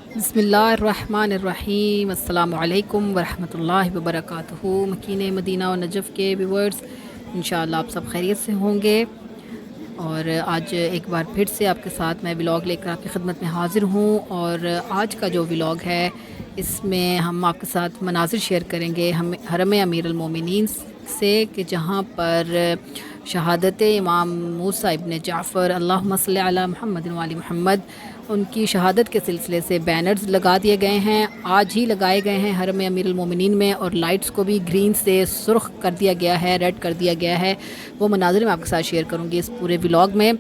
बिस्मिल्लाहिर्रहमानिर्रहीम। अस्सलामु अलैकुम वरहमतुल्लाहि वबरकातुहू। मकीन मदीना और नजफ़ के व्यूअर्स, इंशाअल्लाह आप सब खैरियत से होंगे। और आज एक बार फिर से आपके साथ मैं व्लॉग लेकर आपकी खिदमत में हाज़िर हूँ। और आज का जो व्लॉग है इसमें हम आपके साथ मनाज़िर शेयर करेंगे हम हरम अमीरुल मोमिनीन से, कि जहाँ पर शहादत इमाम मूसा इब्न जाफ़र अल्लाहुम्मा सल्ली अला मुहम्मद व आलि मुहम्मद, उनकी शहादत के सिलसिले से बैनर्स लगा दिए गए हैं। आज ही लगाए गए हैं हरम अमीरुल मोमिनीन में, और लाइट्स को भी ग्रीन से सुर्ख कर दिया गया है, रेड कर दिया गया है। वो मनाज़िर मैं आपके साथ शेयर करूँगी इस पूरे व्लॉग में।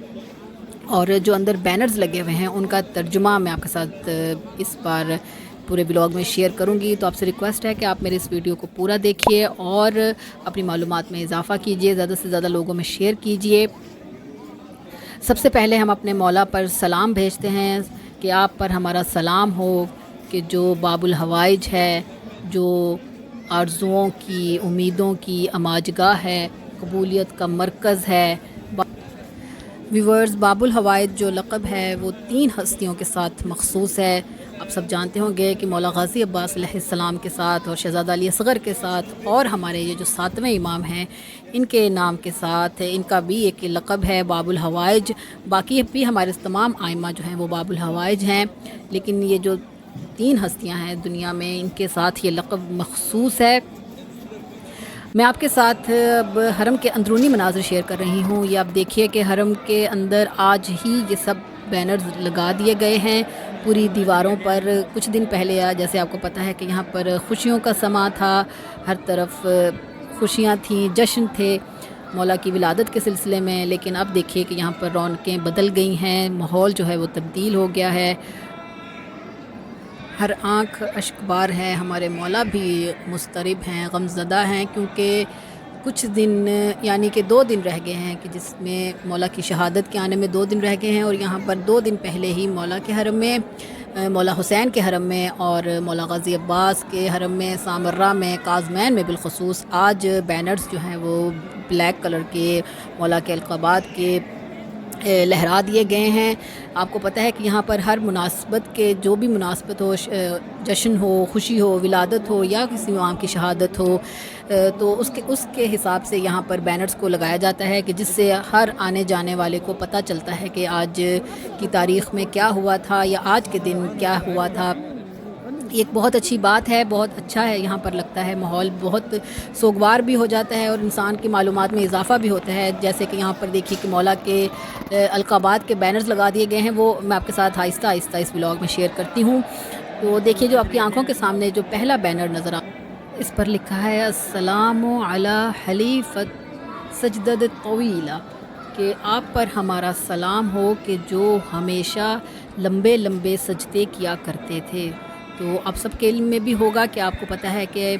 और जो अंदर बैनर्स लगे हुए हैं उनका तर्जुमा मैं आपके साथ इस बार पूरे व्लॉग में शेयर करूंगी। तो आपसे रिक्वेस्ट है कि आप मेरे इस वीडियो को पूरा देखिए और अपनी मालूमात में इजाफ़ा कीजिए, ज़्यादा से ज़्यादा लोगों में शेयर कीजिए। सबसे पहले हम अपने मौला पर सलाम भेजते हैं कि आप पर हमारा सलाम हो, कि जो बाबुल हवाइज है, जो आरज़ुओं की, उम्मीदों की अमाजगाह है, कबूलियत का मरकज़ है। व्यूअर्स, बाबुल हवाइज जो लक़ब है वो 3 हस्तियों के साथ मखसूस है। आप सब जानते होंगे कि मौला गाज़ी अब्बास अलैहिस्सलाम के साथ और शहज़ादा अली असग़र के साथ और हमारे ये जो 7वें इमाम हैं इनके नाम के साथ इनका भी एक लक़ब है बाबुल हवाइज। बाकी भी हमारे तमाम आइमा जो हैं वो बाबुल हवाइज हैं, लेकिन ये जो 3 हस्तियां हैं दुनिया में इनके साथ ये लक़ब मखसूस है। मैं आपके साथ अब हरम के अंदरूनी मनाज़िर शेयर कर रही हूँ। ये आप देखिए कि हरम के अंदर आज ही ये सब बैनर्स लगा दिए गए हैं पूरी दीवारों पर। कुछ दिन पहले जैसे आपको पता है कि यहाँ पर खुशियों का समा था, हर तरफ खुशियाँ थीं, जश्न थे मौला की विलादत के सिलसिले में। लेकिन अब देखिए कि यहाँ पर रौनकें बदल गई हैं, माहौल जो है वो तब्दील हो गया है, हर आँख अश्कबार है। हमारे मौला भी मुस्तरिब हैं, गमज़दा हैं, क्योंकि कुछ दिन यानी कि 2 दिन रह गए हैं कि जिसमें मौला की शहादत के आने में 2 दिन रह गए हैं। और यहाँ पर 2 दिन पहले ही मौला के हरम में, मौला हुसैन के हरम में और मौला गाज़ी अब्बास के हरम में, सामर्रा में, काज़मैन में बिलखुसूस आज बैनर्स जो हैं वो ब्लैक कलर के मौला के अलक़ाबात के लहरा दिए गए हैं। आपको पता है कि यहाँ पर हर मुनासबत के, जो भी मुनासबत हो, जश्न हो, खुशी हो, विलादत हो या किसी इमाम की शहादत हो, तो उसके हिसाब से यहाँ पर बैनर्स को लगाया जाता है कि जिससे हर आने जाने वाले को पता चलता है कि आज की तारीख़ में क्या हुआ था या आज के दिन क्या हुआ था। एक बहुत अच्छी बात है, बहुत अच्छा है। यहाँ पर लगता है माहौल बहुत सोगवार भी हो जाता है और इंसान की मालूमात में इजाफ़ा भी होता है। जैसे कि यहाँ पर देखिए कि मौला के अलक़ाबात के बैनर्स लगा दिए गए हैं, वो मैं आपके साथ आहिस्ता आहिस्ता इस व्लॉग में शेयर करती हूँ। तो देखिए, जो आपकी आंखों के सामने जो पहला बैनर नज़र आ, इस पर लिखा है अस्सलामु अला हलीफ़त सजदत तवीला, कि आप पर हमारा सलाम हो कि जो हमेशा लंबे लंबे सजदे किया करते थे। तो आप सबके इल्म में भी होगा कि आपको पता है कि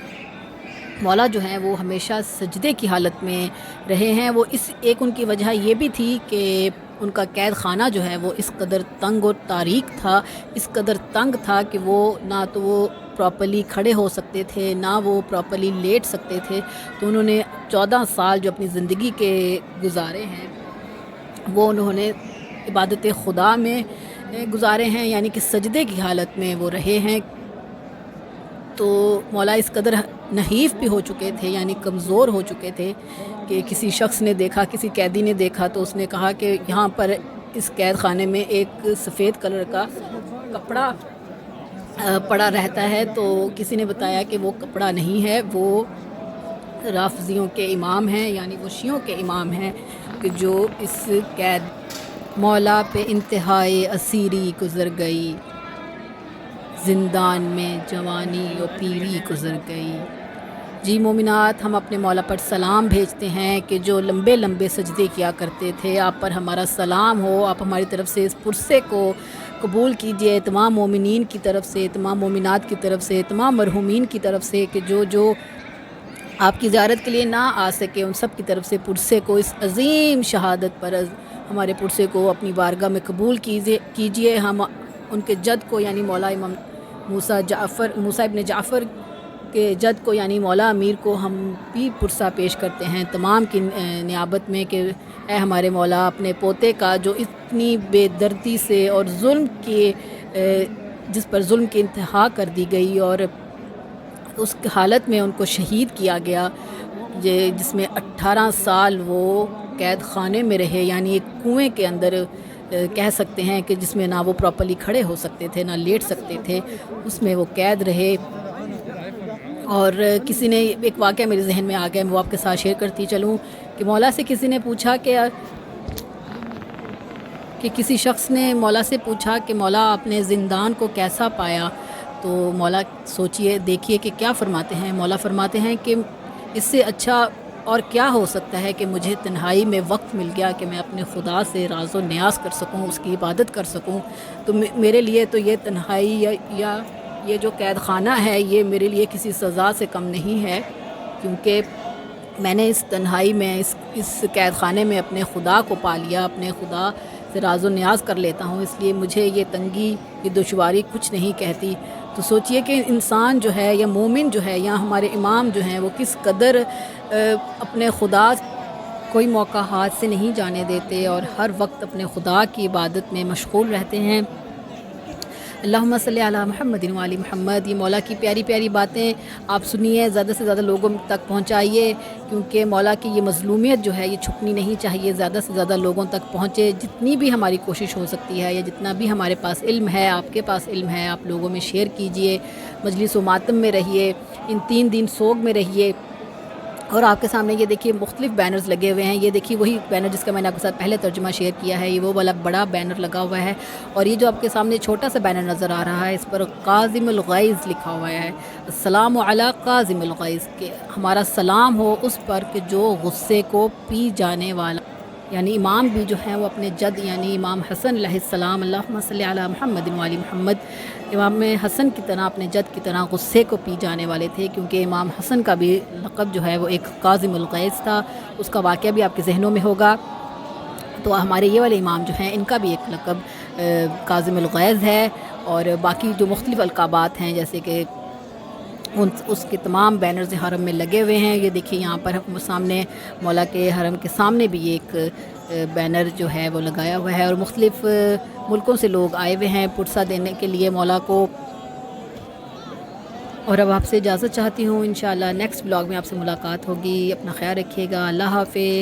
मौला जो हैं वो हमेशा सजदे की हालत में रहे हैं। वो इस एक उनकी वजह ये भी थी कि उनका कैद खाना जो है वो इस कदर तंग और तारीक था, इस कदर तंग था कि वो ना तो वो प्रॉपर्ली खड़े हो सकते थे, ना वो प्रॉपर्ली लेट सकते थे। तो उन्होंने 14 साल जो अपनी ज़िंदगी के गुजारे हैं वो उन्होंने इबादत खुदा में गुजारे हैं, यानी कि सजदे की हालत में वो रहे हैं। तो मौला इस कदर नहीफ़ भी हो चुके थे, यानी कमज़ोर हो चुके थे कि किसी शख्स ने देखा, किसी कैदी ने देखा तो उसने कहा कि यहाँ पर इस कैद खाने में एक सफ़ेद कलर का कपड़ा पड़ा रहता है। तो किसी ने बताया कि वो कपड़ा नहीं है, वो राफ़ज़ियों के इमाम हैं, यानी वो शियों के इमाम हैं, कि जो इस कैद मौला पे इंतहाए असीरी गुज़र गई, ज़िंदान में जवानी और पीरी गुज़र गई। जी मोमिनात, हम अपने मौला पर सलाम भेजते हैं कि जो लंबे लंबे सजदे किया करते थे, आप पर हमारा सलाम हो। आप हमारी तरफ़ से इस पुरसे को कबूल कीजिए, तमाम मोमिनीन की तरफ़ से, तमाम मोमिनात की तरफ़ से, तमाम मरहूमीन की तरफ़ से, कि जो जो आपकी ज़ियारत के लिए ना आ सके उन सब की तरफ़ से पुरसे को, इस अज़ीम शहादत पर हमारे पुरसे को अपनी बारगाह में कबूल कीजिए। हम उनके जद को, यानी मौला इमाम मूसा इब्न जाफ़र के जद को, यानी मौला अमीर को हम भी पुरसा पेश करते हैं तमाम की नियाबत में कि ए हमारे मौला, अपने पोते का जो इतनी बेदर्दी से और जुल्म के جس پر ظلم کی انتہا کر دی گئی اور اس حالت میں ان کو شہید کیا گیا، جس میں 18 سال وہ قید خانے میں رہے، یعنی ایک کنویں کے اندر کہہ سکتے ہیں کہ جس میں نہ وہ پراپرلی کھڑے ہو سکتے تھے نہ لیٹ سکتے تھے، اس میں وہ قید رہے۔ اور کسی نے ایک واقعہ میرے ذہن میں آ گیا، میں وہ آپ کے ساتھ شیئر کرتی چلوں کہ مولا سے کسی نے پوچھا کہ کسی شخص نے مولا سے پوچھا کہ مولا آپ نے زندان کو کیسا پایا؟ تو مولا سوچئے دیکھیے کہ کیا فرماتے ہیں۔ مولا فرماتے ہیں کہ اس سے اچھا اور کیا ہو سکتا ہے کہ مجھے تنہائی میں وقت مل گیا کہ میں اپنے خدا سے راز و نیاز کر سکوں، اس کی عبادت کر سکوں۔ تو میرے لیے تو یہ تنہائی یا یہ جو قید خانہ ہے یہ میرے لیے کسی سزا سے کم نہیں ہے، کیونکہ میں نے اس تنہائی میں اس قید خانے میں اپنے خدا کو پا لیا، اپنے خدا سے راز و نیاز کر لیتا ہوں، اس لیے مجھے یہ تنگی، یہ دشواری کچھ نہیں کہتی۔ تو سوچئے کہ انسان جو ہے یا مومن جو ہے یا ہمارے امام جو ہیں وہ کس قدر اپنے خدا کوئی موقع ہاتھ سے نہیں جانے دیتے اور ہر وقت اپنے خدا کی عبادت میں مشغول رہتے ہیں۔ اللہم صلی علی محمد و علی محمد۔ یہ مولا کی پیاری پیاری باتیں آپ سنیے، زیادہ سے زیادہ لوگوں تک پہنچائیے، کیونکہ مولا کی یہ مظلومیت جو ہے یہ چھپنی نہیں چاہیے، زیادہ سے زیادہ لوگوں تک پہنچے۔ جتنی بھی ہماری کوشش ہو سکتی ہے یا جتنا بھی ہمارے پاس علم ہے، آپ کے پاس علم ہے، آپ لوگوں میں شیئر کیجئے، مجلس و ماتم میں رہیے، ان 3 دن سوگ میں رہیے۔ اور آپ کے سامنے یہ دیکھیے مختلف بینرز لگے ہوئے ہیں، یہ دیکھیے وہی بینر جس کا میں نے آپ کے ساتھ پہلے ترجمہ شیئر کیا ہے، یہ وہ والا بڑا بینر لگا ہوا ہے، اور یہ جو آپ کے سامنے چھوٹا سا بینر نظر آ رہا ہے اس پر کاظم الغیظ لکھا ہوا ہے، السلام علی کاظم الغیظ، کہ ہمارا سلام ہو اس پر کہ جو غصے کو پی جانے والا، یعنی امام بھی جو ہیں وہ اپنے جد یعنی امام حسن علیہ السلام، اللہم صلی علی محمد و علی محمد، امام حسن کی طرح اپنے جد کی طرح غصے کو پی جانے والے تھے، کیونکہ امام حسن کا بھی لقب جو ہے وہ ایک کاظم الغیظ تھا، اس کا واقعہ بھی آپ کے ذہنوں میں ہوگا۔ تو ہمارے یہ والے امام جو ہیں ان کا بھی ایک لقب کاظم الغیظ ہے، اور باقی جو مختلف القابات ہیں جیسے کہ اس کے تمام بینرز حرم میں لگے ہوئے ہیں۔ یہ دیکھیے یہاں پر سامنے مولا کے حرم کے سامنے بھی ایک بینر جو ہے وہ لگایا ہوا ہے، اور مختلف ملکوں سے لوگ آئے ہوئے ہیں پرسہ دینے کے لیے مولا کو۔ اور اب آپ سے اجازت چاہتی ہوں، انشاءاللہ نیکسٹ بلاگ میں آپ سے ملاقات ہوگی، اپنا خیال رکھیے گا، اللہ حافظ۔